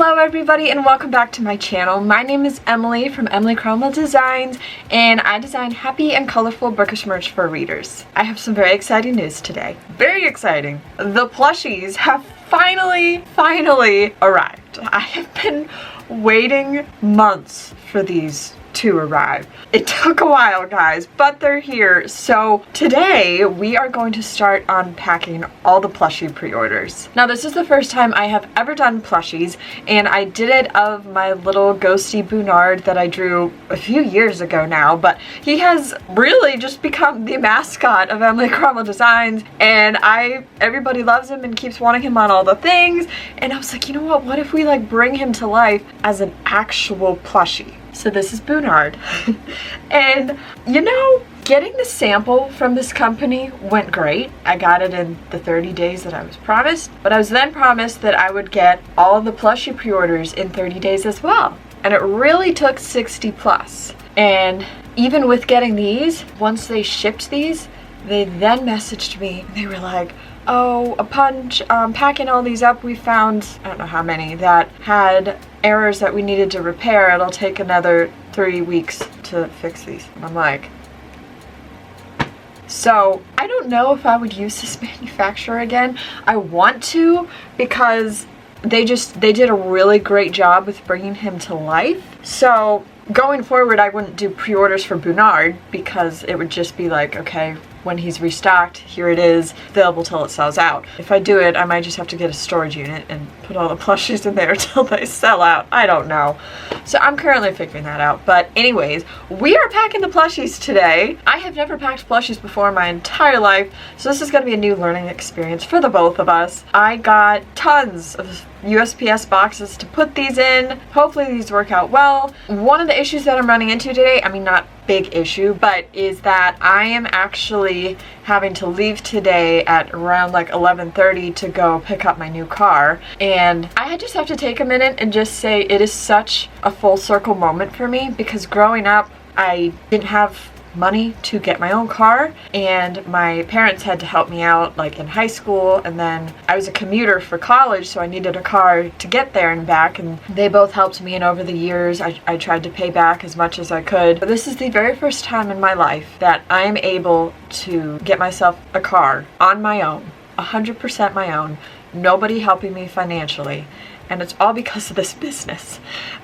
Hello everybody and welcome back to my channel. My name is Emily from Emily Cromwell Designs and I design happy and colorful bookish merch for readers. I have some very exciting news today. Very exciting! The plushies have finally arrived. I have been waiting months for these to arrive. It took a while, guys, but they're here. So today we are going to start unpacking all the plushie pre-orders. Now this is the first time I have ever done plushies, and I did it of my little ghosty Boonard that I drew a few years ago now, but he has really just become the mascot of Emily Cromwell Designs, and everybody loves him and keeps wanting him on all the things, and I was like, you know what if we like bring him to life as an actual plushie? So this is Boonard. And you know, getting the sample from this company went great. I got it in the 30 days that I was promised, but I was then promised that I would get all the plushie pre-orders in 30 days as well. And it really took 60 plus. And even with getting these, once they shipped these, they then messaged me. They were like, oh, upon packing all these up, we found, I don't know how many, that had errors that we needed to repair. It'll take another 3 weeks to fix these. And I'm like, so I don't know if I would use this manufacturer again. I want to, because they did a really great job with bringing him to life. So going forward, I wouldn't do pre-orders for Boonard because it would just be like, okay, when he's restocked, here it is, available till it sells out. If I do it, I might just have to get a storage unit and put all the plushies in there until they sell out. I don't know. So I'm currently figuring that out. But anyways, we are packing the plushies today. I have never packed plushies before in my entire life, so this is going to be a new learning experience for the both of us. I got tons of USPS boxes to put these in. Hopefully these work out well. One of the issues that I'm running into today, I mean not big issue, but is that I am actually having to leave today at around like 11:30 to go pick up my new car, and I just have to take a minute and just say it is such a full circle moment for me, because growing up I didn't have money to get my own car, and my parents had to help me out like in high school, and then I was a commuter for college, so I needed a car to get there and back, and they both helped me, and over the years I tried to pay back as much as I could. But this is the very first time in my life that I am able to get myself a car on my own, 100% my own, nobody helping me financially. And it's all because of this business.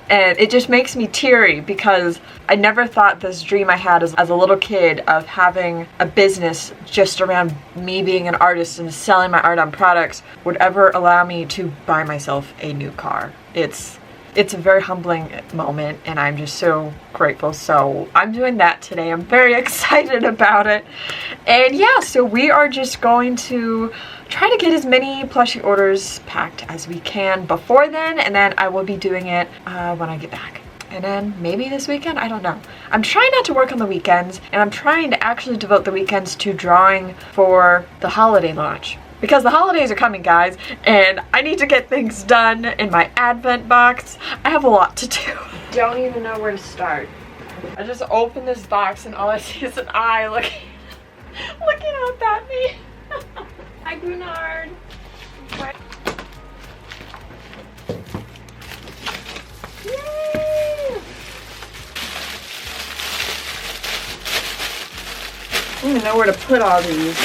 And it just makes me teary, because I never thought this dream I had as a little kid of having a business just around me being an artist and selling my art on products would ever allow me to buy myself a new car. It's a very humbling moment, and I'm just so grateful. So I'm doing that today. I'm very excited about it. And yeah, so we are just going to try to get as many plushie orders packed as we can before then, and then I will be doing it when I get back. And then maybe this weekend, I don't know. I'm trying not to work on the weekends, and I'm trying to actually devote the weekends to drawing for the holiday launch. Because the holidays are coming, guys, and I need to get things done in my advent box. I have a lot to do. Don't even know where to start. I just opened this box and all I see is an eye looking up at me. Hi, Boonard. Yay! I don't even know where to put all these.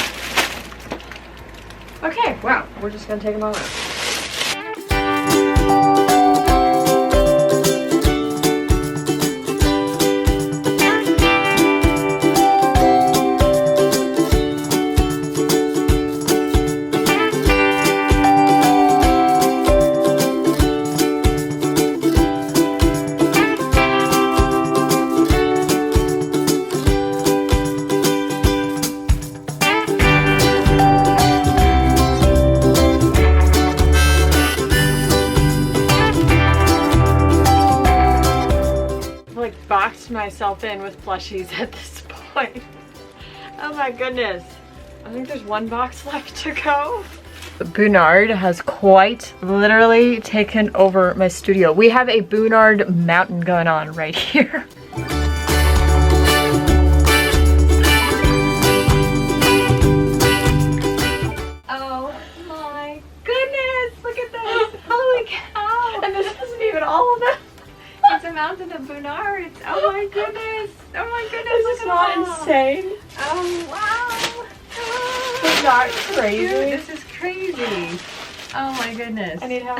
Okay, wow, we're just gonna take them all out. Boxed myself in with plushies at this point. Oh my goodness. I think there's one box left to go. Boonard has quite literally taken over my studio. We have a Boonard mountain going on right here. Oh my goodness, look at this. Holy cow. And this is Boonards. Oh my goodness. Oh my goodness. This is not insane. Oh wow. It's not crazy. Dude, this is crazy. Oh my goodness. I need help.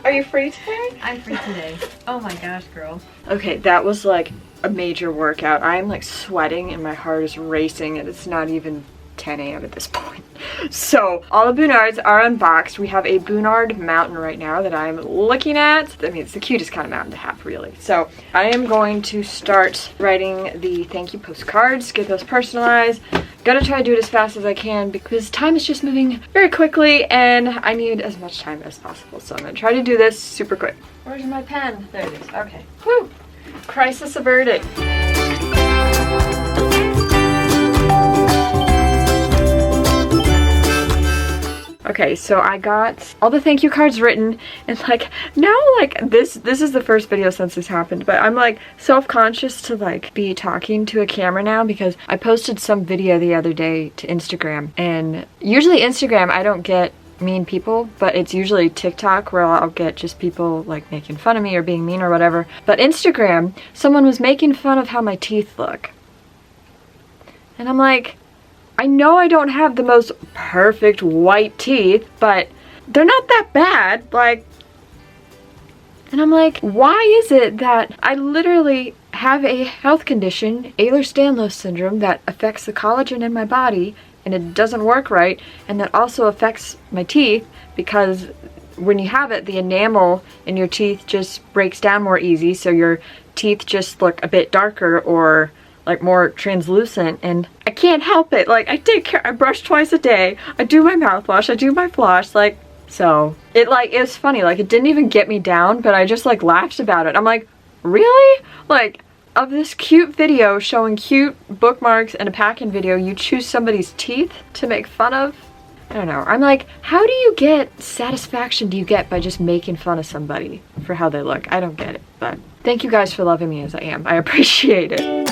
Are you free today? I'm free today. Oh my gosh, girl. Okay, that was like a major workout. I'm like sweating and my heart is racing and it's not even 10 a.m. at this point. So all the Boonards are unboxed. We have a Boonard mountain right now that I'm looking at. I mean, it's the cutest kind of mountain to have, really. So I am going to start writing the thank you postcards, get those personalized. Gonna try to do it as fast as I can because time is just moving very quickly and I need as much time as possible. So I'm gonna try to do this super quick. Where's my pen? There it is. Okay. Whew. Crisis averted. Okay, so I got all the thank you cards written and like now like this is the first video since this happened, but I'm like self-conscious to like be talking to a camera now because I posted some video the other day to Instagram, and usually Instagram I don't get mean people, but it's usually TikTok where I'll get just people like making fun of me or being mean or whatever. But Instagram, someone was making fun of how my teeth look. And I'm like, I know I don't have the most perfect white teeth, but they're not that bad, like, and I'm like, why is it that I literally have a health condition, Ehlers-Danlos syndrome, that affects the collagen in my body, and it doesn't work right, and that also affects my teeth, because when you have it, the enamel in your teeth just breaks down more easy, so your teeth just look a bit darker or like more translucent, and I can't help it. Like I brush twice a day, I do my mouthwash, I do my floss, like, so it was funny, like it didn't even get me down, but I just like laughed about it. I'm like, really? Like, of this cute video showing cute bookmarks and a packing video, you choose somebody's teeth to make fun of? I don't know. I'm like, how do you get satisfaction do you get by just making fun of somebody for how they look? I don't get it, but thank you guys for loving me as I am. I appreciate it.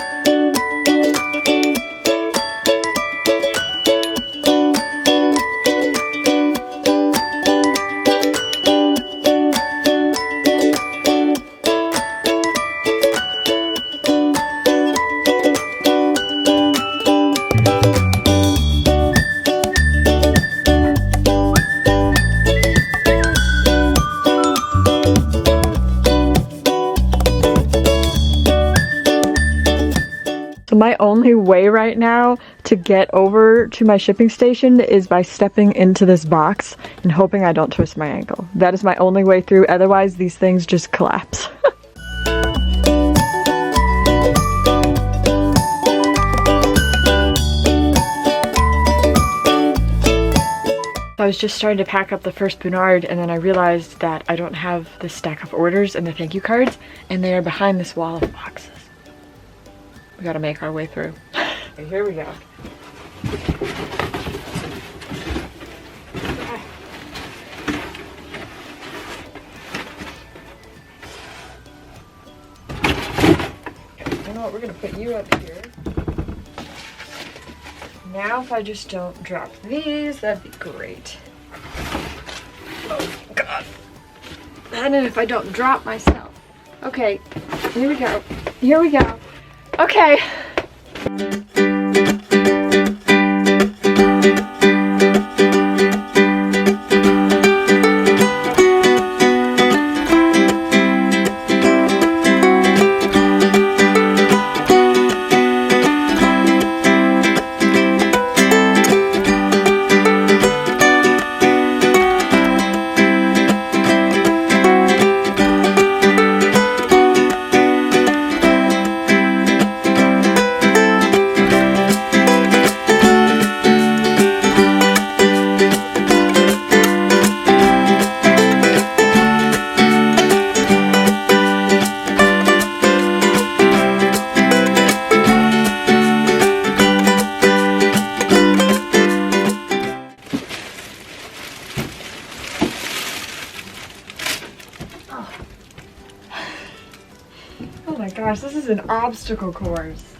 My only way right now to get over to my shipping station is by stepping into this box and hoping I don't twist my ankle. That is my only way through, otherwise these things just collapse. I was just starting to pack up the first Boonard and then I realized that I don't have the stack of orders and the thank you cards, and they are behind this wall of boxes. We gotta make our way through. Okay, here we go. Okay, you know what? We're gonna put you up here. Now, if I just don't drop these, that'd be great. Oh God! And then if I don't drop myself. Okay, here we go. Here we go. Okay. Oh my gosh, this is an obstacle course.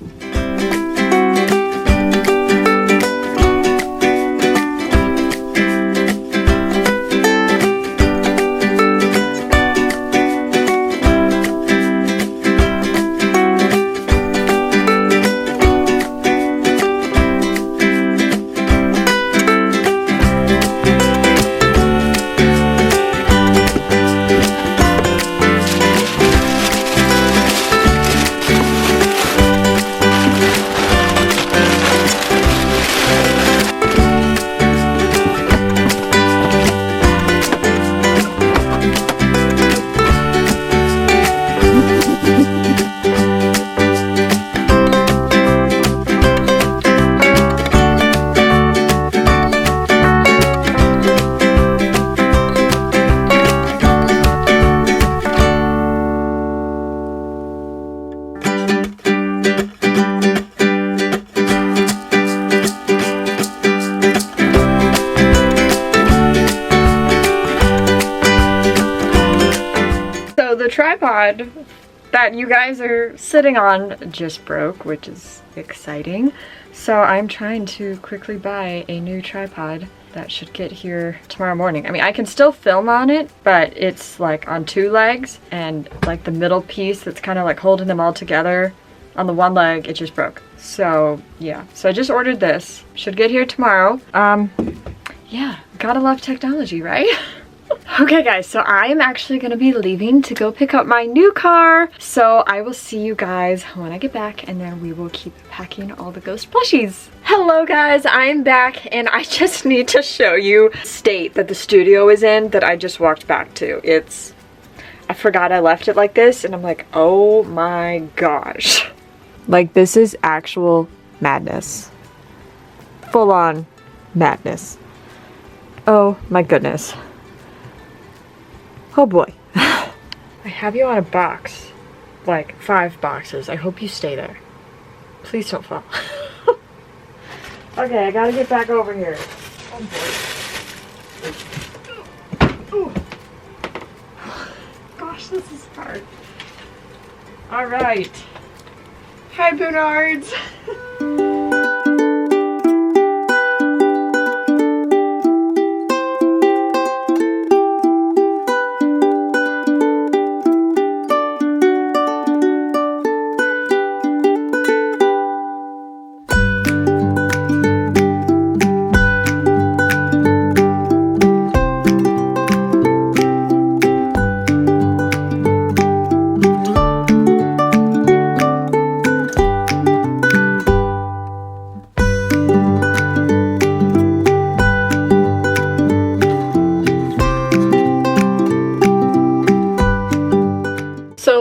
tripod that you guys are sitting on just broke, which is exciting. So I'm trying to quickly buy a new tripod that should get here tomorrow morning. I mean, I can still film on it, but it's like on 2 legs, and like the middle piece that's kind of like holding them all together on the one leg, it just broke. So yeah, so I just ordered this. Should get here tomorrow. Yeah, gotta love technology, right? Okay guys, so I am actually gonna be leaving to go pick up my new car. So I will see you guys when I get back, and then we will keep packing all the ghost plushies. Hello guys, I'm back, and I just need to show you the state that the studio is in that I just walked back to. I forgot I left it like this, and I'm like, oh my gosh. Like, this is actual madness. Full on madness. Oh my goodness. Oh boy. I have you on a box. Like 5 boxes. I hope you stay there. Please don't fall. Okay, I gotta get back over here. Oh boy. Ooh. Gosh, this is hard. Alright. Hi, Boonards.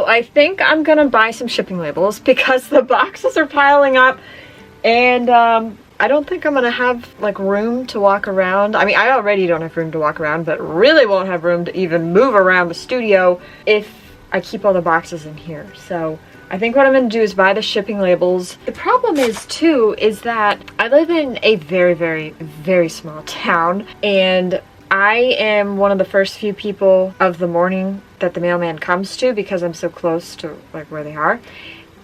I think I'm gonna buy some shipping labels because the boxes are piling up, and I don't think I'm gonna have like room to walk around. I mean, I already don't have room to walk around, but really won't have room to even move around the studio if I keep all the boxes in here. So I think what I'm gonna do is buy the shipping labels. The problem is too, is that I live in a very, very, very small town, and I am one of the first few people of the morning that the mailman comes to because I'm so close to like where they are.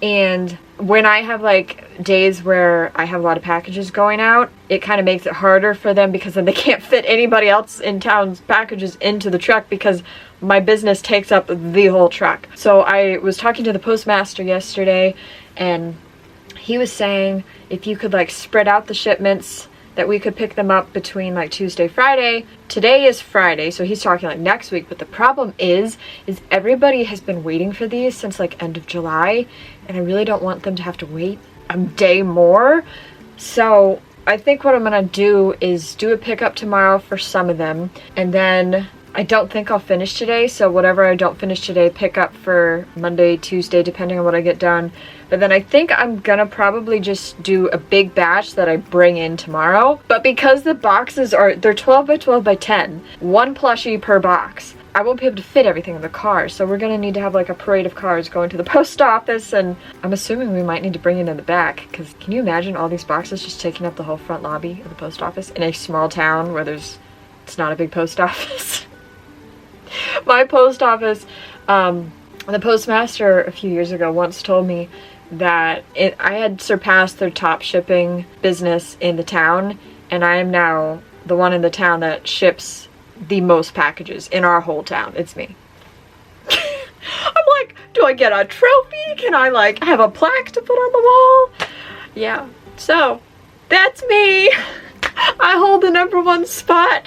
And when I have like days where I have a lot of packages going out, it kind of makes it harder for them because then they can't fit anybody else in town's packages into the truck because my business takes up the whole truck. So I was talking to the postmaster yesterday, and he was saying if you could like spread out the shipments, that we could pick them up between like Tuesday, Friday. Today is Friday, so he's talking like next week, but the problem is everybody has been waiting for these since like end of July, and I really don't want them to have to wait a day more. So I think what I'm gonna do is do a pickup tomorrow for some of them, and then I don't think I'll finish today, so whatever I don't finish today, pick up for Monday, Tuesday, depending on what I get done. But then I think I'm gonna probably just do a big batch that I bring in tomorrow. But because the boxes they're 12 by 12 by 10, 1 plushie per box, I won't be able to fit everything in the car. So we're gonna need to have like a parade of cars going to the post office, and I'm assuming we might need to bring it in the back, because can you imagine all these boxes just taking up the whole front lobby of the post office in a small town where it's not a big post office? My post office, the postmaster a few years ago once told me that I had surpassed their top shipping business in the town, and I am now the one in the town that ships the most packages in our whole town. It's me. I'm like, do I get a trophy? Can I like have a plaque to put on the wall? Yeah, so that's me. I hold the #1 spot.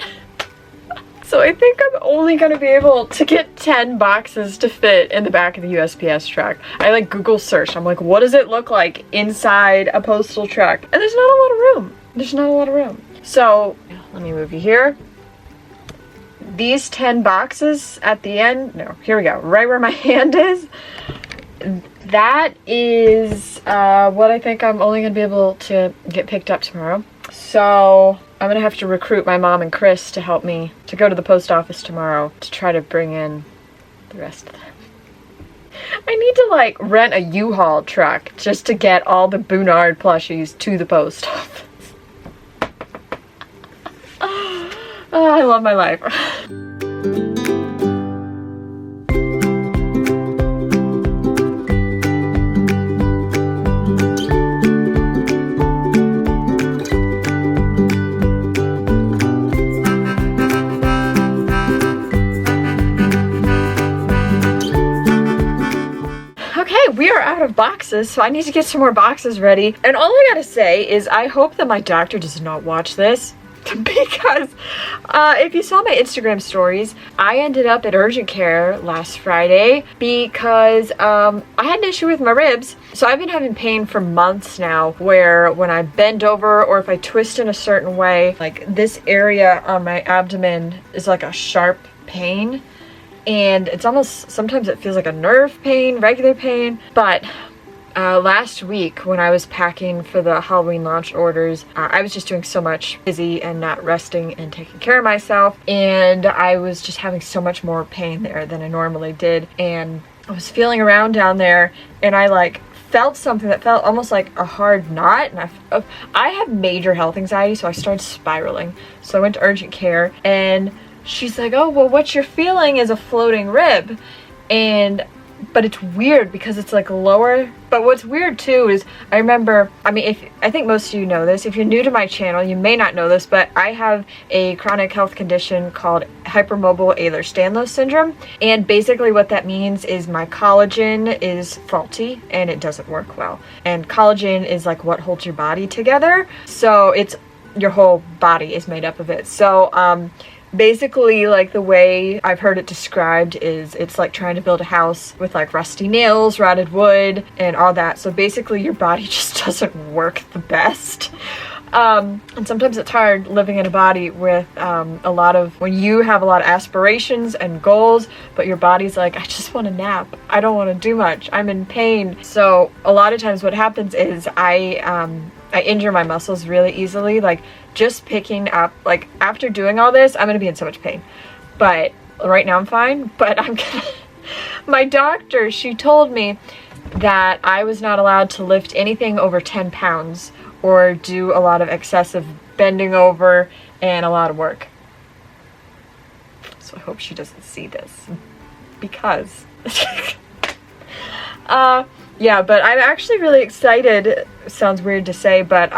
So I think I'm only gonna be able to get 10 boxes to fit in the back of the USPS truck. I like Google search. I'm like, what does it look like inside a postal truck? And there's not a lot of room. There's not a lot of room. So let me move you here. These 10 boxes at the end, no, here we go, right where my hand is. That is what I think I'm only gonna be able to get picked up tomorrow. So I'm gonna have to recruit my mom and Chris to help me to go to the post office tomorrow to try to bring in the rest of them. I need to like rent a U-Haul truck just to get all the Boonard plushies to the post office. Oh, I love my life. we are out of boxes, so I need to get some more boxes ready. And all I gotta say is I hope that my doctor does not watch this. Because if you saw my Instagram stories, I ended up at urgent care last Friday because I had an issue with my ribs. So I've been having pain for months now, where when I bend over or if I twist in a certain way, like this area on my abdomen is like a sharp pain. And it's almost, sometimes it feels like a nerve pain, regular pain. But last week when I was packing for the Halloween launch orders, I was just doing so much busy and not resting and taking care of myself, and I was just having so much more pain there than I normally did. And I was feeling around down there, and I like felt something that felt almost like a hard knot, and I have major health anxiety, so I started spiraling. So I went to urgent care, and she's like, oh well, what you're feeling is a floating rib. But it's weird because it's like lower. But what's weird too is I remember, I think most of you know this. If you're new to my channel, you may not know this, but I have a chronic health condition called hypermobile Ehlers-Danlos syndrome. And basically what that means is my collagen is faulty and it doesn't work well. And collagen is like what holds your body together. So it's, your whole body is made up of it. So, basically, like the way I've heard it described is it's like trying to build a house with like rusty nails, rotted wood, and all that. So basically your body just doesn't work the best. And sometimes it's hard living in a body with when you have a lot of aspirations and goals, but your body's like, I just want to nap. I don't want to do much. I'm in pain. So a lot of times what happens is I injure my muscles really easily. Like just picking up, like after doing all this, I'm going to be in so much pain. But right now I'm fine, but my doctor, she told me that I was not allowed to lift anything over 10 pounds or do a lot of excessive bending over and a lot of work. So I hope she doesn't see this because yeah, but I'm actually really excited. Sounds weird to say, but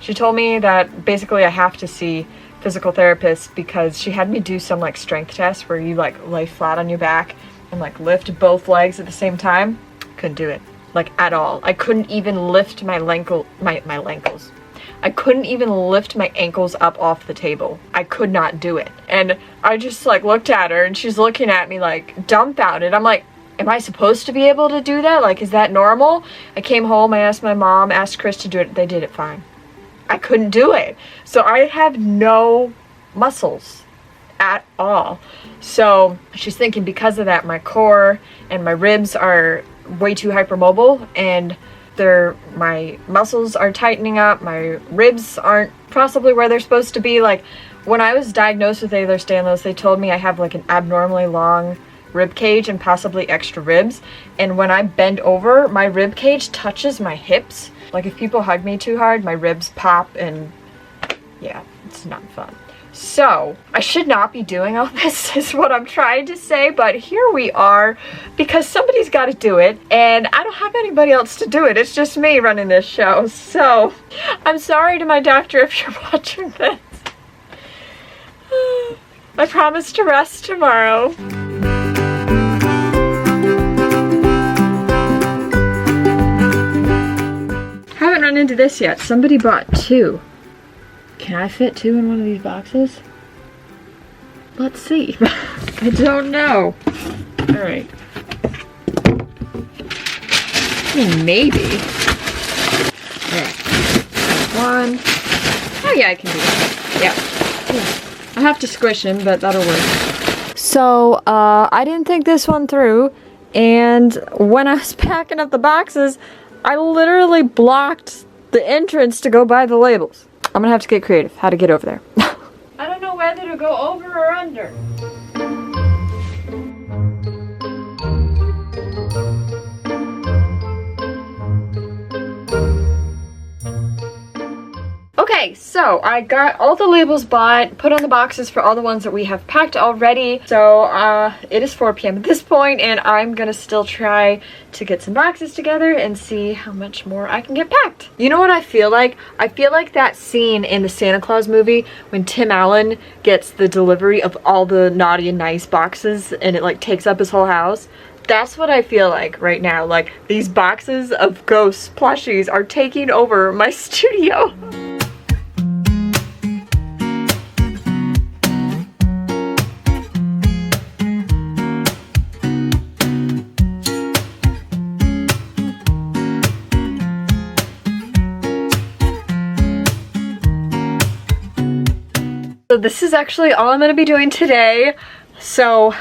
she told me that basically I have to see physical therapists because she had me do some like strength tests where you like lay flat on your back and like lift both legs at the same time. Couldn't do it, like at all. I couldn't even lift my ankles. I couldn't even lift my ankles up off the table. I could not do it. And I just like looked at her and she's looking at me like dumbfounded. I'm like, am I supposed to be able to do that? Like, is that normal? I came home, I asked my mom, asked Chris to do it. They did it fine. I couldn't do it. So I have no muscles at all. So she's thinking because of that, my core and my ribs are way too hypermobile and my muscles are tightening up. My ribs aren't possibly where they're supposed to be. Like when I was diagnosed with Ehlers-Danlos, they told me I have like an abnormally long rib cage and possibly extra ribs, and when I bend over, my rib cage touches my hips. Like if people hug me too hard, my ribs pop, and yeah, it's not fun. So I should not be doing all this is what I'm trying to say, but here we are because somebody's got to do it and I don't have anybody else to do it. It's just me running this show. So I'm sorry to my doctor if you're watching this. I promise to rest tomorrow. Haven't run into this yet. Somebody bought 2. Can I fit 2 in one of these boxes? Let's see. I don't know. Alright. Maybe. Alright. 1. Oh yeah, I can do that. Yeah. I have to squish him, but that'll work. So, I didn't think this one through, and when I was packing up the boxes, I literally blocked the entrance to go buy the labels. I'm gonna have to get creative. How to get over there. I don't know whether to go over or under. Okay, so I got all the labels bought, put on the boxes for all the ones that we have packed already. So it is 4 p.m. at this point, and I'm gonna still try to get some boxes together and see how much more I can get packed. You know what I feel like? I feel like that scene in the Santa Claus movie when Tim Allen gets the delivery of all the naughty and nice boxes and it like takes up his whole house. That's what I feel like right now. Like, these boxes of ghost plushies are taking over my studio. So this is actually all I'm going to be doing today. So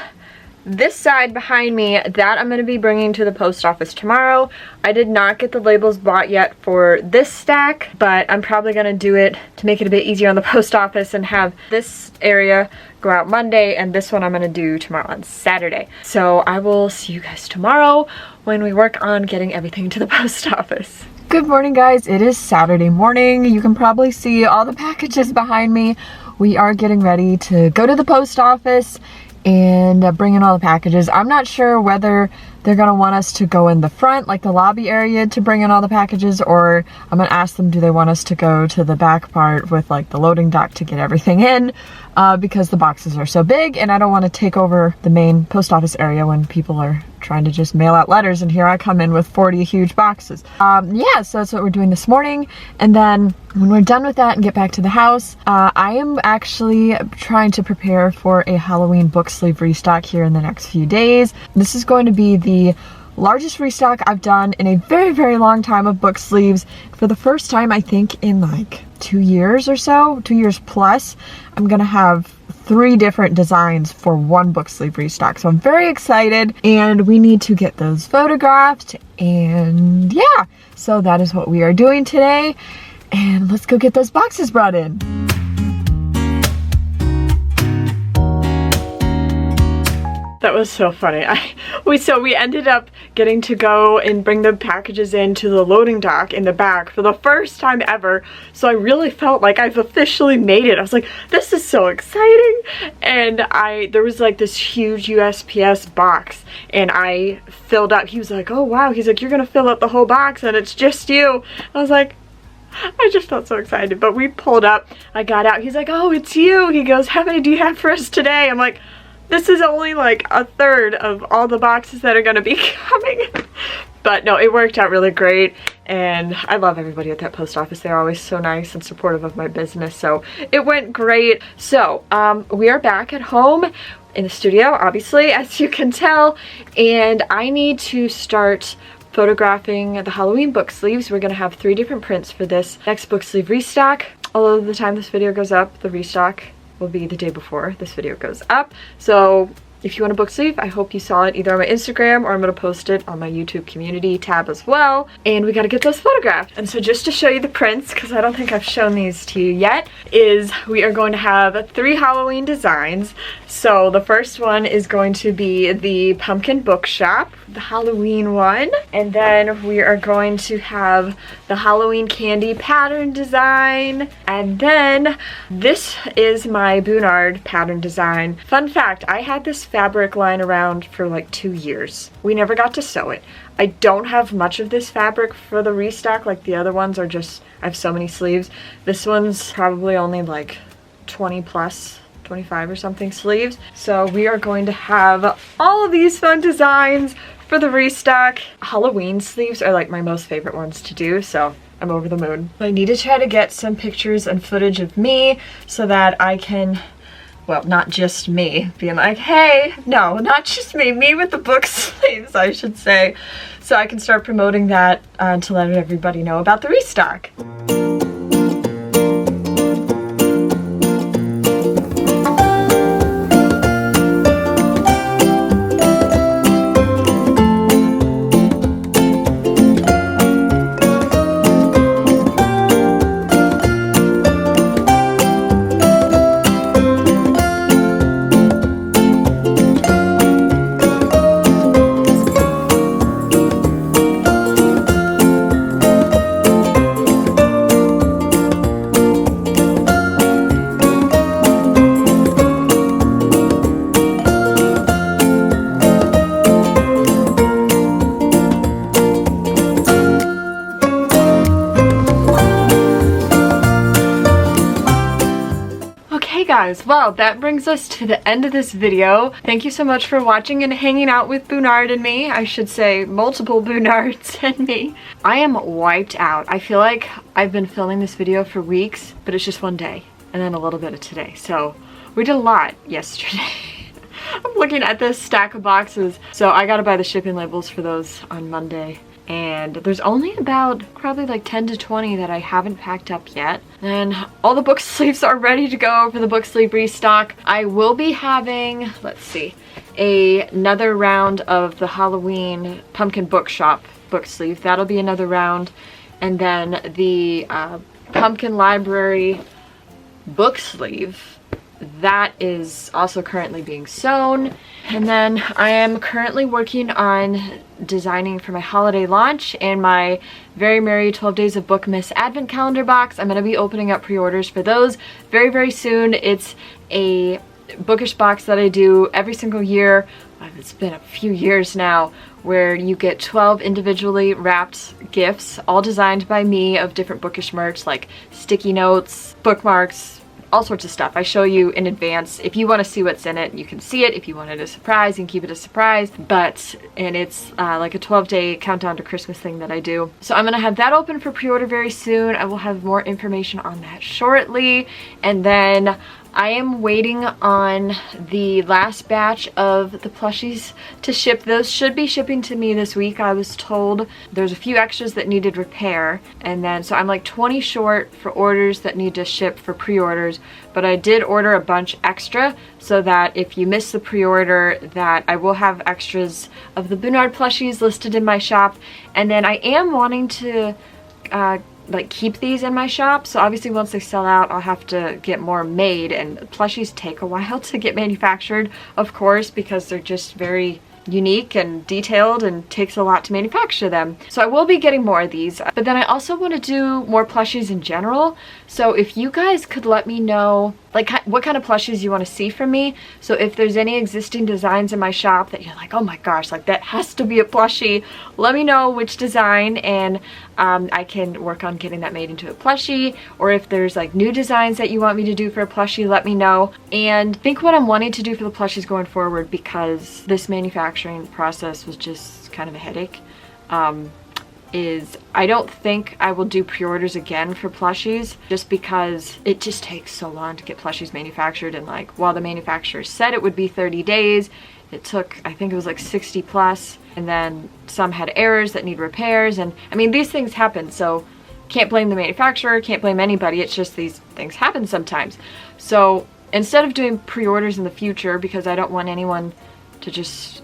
this side behind me, that I'm going to be bringing to the post office tomorrow. I did not get the labels bought yet for this stack, but I'm probably going to do it to make it a bit easier on the post office and have this area go out Monday, and this one I'm going to do tomorrow on Saturday. So I will see you guys tomorrow when we work on getting everything to the post office. Good morning, guys. It is Saturday morning. You can probably see all the packages behind me. We are getting ready to go to the post office and bring in all the packages. I'm not sure whether they're gonna want us to go in the front, like the lobby area, to bring in all the packages, or I'm gonna ask them, do they want us to go to the back part with like the loading dock to get everything in, because the boxes are so big and I don't want to take over the main post office area when people are trying to just mail out letters, and here I come in with 40 huge boxes. Yeah, so that's what we're doing this morning. And then when we're done with that and get back to the house, I am actually trying to prepare for a Halloween book sleeve restock here in the next few days. This is going to be the largest restock I've done in a very, very long time of book sleeves. For the first time, I think in like 2 years or so, 2 years plus, I'm gonna have 3 different designs for one book sleeve restock. So I'm very excited, and we need to get those photographed, and yeah, so that is what we are doing today, and let's go get those boxes brought in. That was so funny. We ended up getting to go and bring the packages into the loading dock in the back for the first time ever. So I really felt like I've officially made it. I was like, this is so exciting. And there was like this huge USPS box, and I filled up. He was like, oh wow. He's like, you're gonna fill up the whole box and it's just you. I was like, I just felt so excited. But we pulled up, I got out. He's like, oh, it's you. He goes, how many do you have for us today? I'm like, this is only like a third of all the boxes that are going to be coming. But no, it worked out really great, and I love everybody at that post office. They're always so nice and supportive of my business, so it went great. So we are back at home in the studio, obviously, as you can tell, and I need to start photographing the Halloween book sleeves. We're going to have 3 different prints for this next book sleeve restock. Although the time this video goes up, the restock will be the day before this video goes up. So if you want a book sleeve, I hope you saw it either on my Instagram, or I'm going to post it on my YouTube community tab as well. And we got to get those photographed. And so just to show you the prints, because I don't think I've shown these to you yet, is we are going to have 3 Halloween designs. So the first one is going to be the pumpkin bookshop, the Halloween one. And then we are going to have the Halloween candy pattern design. And then this is my Boonard pattern design. Fun fact, I had this fabric lying around for like 2 years. We never got to sew it. I don't have much of this fabric for the restock, like the other ones are just, I have so many sleeves. This one's probably only like 20 plus, 25 or something sleeves. So we are going to have all of these fun designs for the restock. Halloween sleeves are like my most favorite ones to do, so I'm over the moon. I need to try to get some pictures and footage of me so that I can, well, not just me being like, hey, no, not just me with the book sleeves, I should say. So I can start promoting that to let everybody know about the restock. guys, well, that brings us to the end of this video. Thank you so much for watching and hanging out with Boonard and me. I should say multiple Boonards and me. I am wiped out. I feel like I've been filming this video for weeks, but it's just one day and then a little bit of today. So we did a lot yesterday. I'm looking at this stack of boxes. So I gotta buy the shipping labels for those on Monday. And there's only about probably like 10 to 20 that I haven't packed up yet. And all the book sleeves are ready to go for the book sleeve restock. I will be having, let's see, another round of the Halloween Pumpkin Bookshop book sleeve. That'll be another round. And then the Pumpkin Library book sleeve, that is also currently being sewn. And then I am currently working on designing for my holiday launch and my Very Merry 12 Days of Bookmas Advent Calendar box. I'm going to be opening up pre-orders for those very, very soon. It's a bookish box that I do every single year. It's been a few years now, where you get 12 individually wrapped gifts, all designed by me, of different bookish merch like sticky notes, bookmarks, all sorts of stuff. I show you in advance. If you want to see what's in it, you can see it. If you want it a surprise, you can keep it a surprise. And it's like a 12-day countdown to Christmas thing that I do. So I'm gonna have that open for pre-order very soon. I will have more information on that shortly. And then I am waiting on the last batch of the plushies to ship. Those should be shipping to me this week. I was told there's a few extras that needed repair, and then so I'm like 20 short for orders that need to ship for pre-orders, but I did order a bunch extra so that if you miss the pre-order, that I will have extras of the Boonard plushies listed in my shop. And then I am wanting to like keep these in my shop, so obviously once they sell out I'll have to get more made, and plushies take a while to get manufactured, of course, because they're just very unique and detailed and takes a lot to manufacture them. So I will be getting more of these, but then I also want to do more plushies in general. So if you guys could let me know like what kind of plushies you want to see from me. So if there's any existing designs in my shop that you're like, oh my gosh, like that has to be a plushie, let me know which design, and I can work on getting that made into a plushie. Or if there's like new designs that you want me to do for a plushie, let me know. And I think what I'm wanting to do for the plushies going forward, because this manufacturing process was just kind of a headache, is I don't think I will do pre-orders again for plushies, just because it just takes so long to get plushies manufactured. And like, while the manufacturer said it would be 30 days, it took, I think it was like 60 plus, and then some had errors that need repairs. And I mean, these things happen, so can't blame the manufacturer, can't blame anybody. It's just these things happen sometimes. So instead of doing pre-orders in the future, because I don't want anyone to just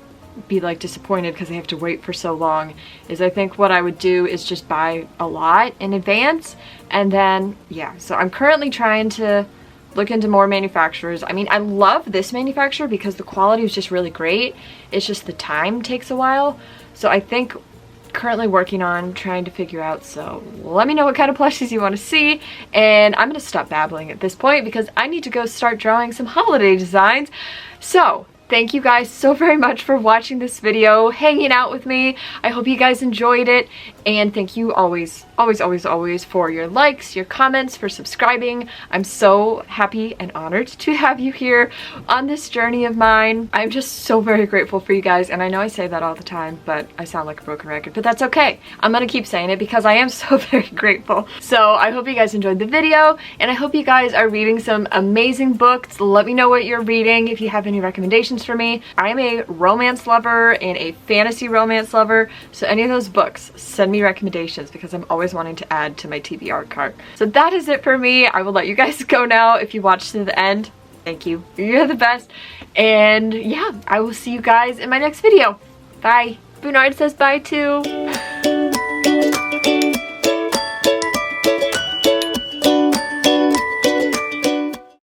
be like disappointed because they have to wait for so long, is I think what I would do is just buy a lot in advance. And then yeah, so I'm currently trying to look into more manufacturers. I mean, I love this manufacturer because the quality is just really great. It's just the time takes a while. So I think currently working on trying to figure out, so let me know what kind of plushies you want to see. And I'm gonna stop babbling at this point because I need to go start drawing some holiday designs. So thank you guys so very much for watching this video, hanging out with me. I hope you guys enjoyed it, and thank you always for your likes, your comments, for subscribing. I'm so happy and honored to have you here on this journey of mine. I'm just so very grateful for you guys, and I know I say that all the time, but I sound like a broken record, but that's okay. I'm gonna keep saying it because I am so very grateful. So I hope you guys enjoyed the video, and I hope you guys are reading some amazing books. Let me know what you're reading if you have any recommendations for me. I am a romance lover and a fantasy romance lover, so any of those books, send me recommendations because I'm always wanting to add to my TBR cart. So that is it for me. I will let you guys go now. If you watched to the end, thank you. You're the best. And yeah, I will see you guys in my next video. Bye. Boonard says bye too.